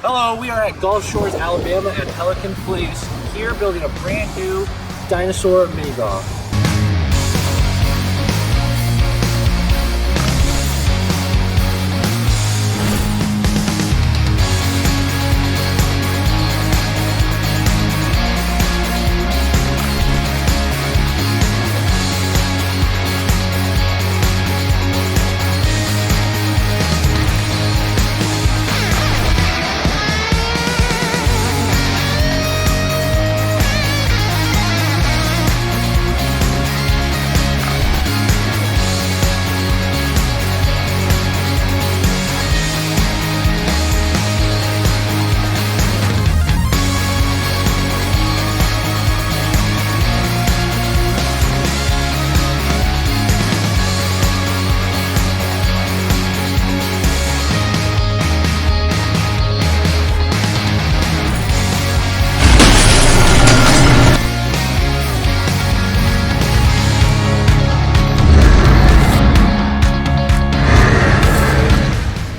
Hello, we are at Gulf Shores, Alabama at Pelican Place, here building a brand new dinosaur mini golf.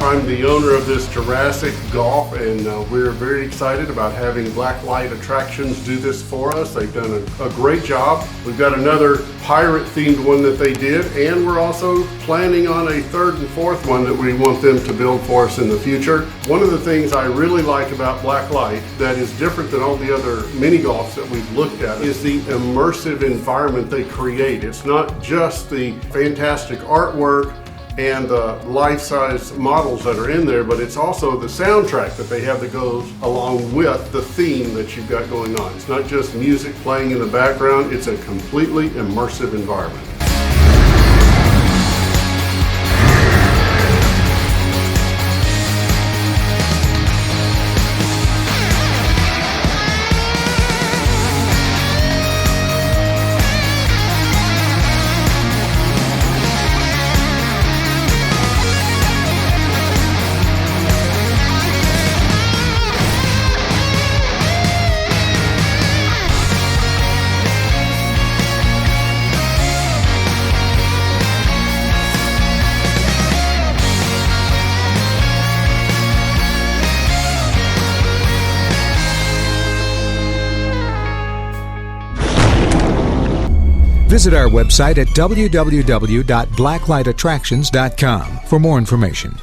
I'm the owner of this Jurassic golf, and we're very excited about having Blacklight Attractions do this for us. They've done a great job. We've got another pirate-themed one that they did, and we're also planning on a third and fourth one that we want them to build for us in the future. One of the things I really like about Blacklight that is different than all the other mini golfs that we've looked at is the immersive environment they create. It's not just the fantastic artwork and the life-size models that are in there, but it's also the soundtrack that they have that goes along with the theme that you've got going on. It's not just music playing in the background, it's a completely immersive environment. Visit our website at www.blacklightattractions.com for more information.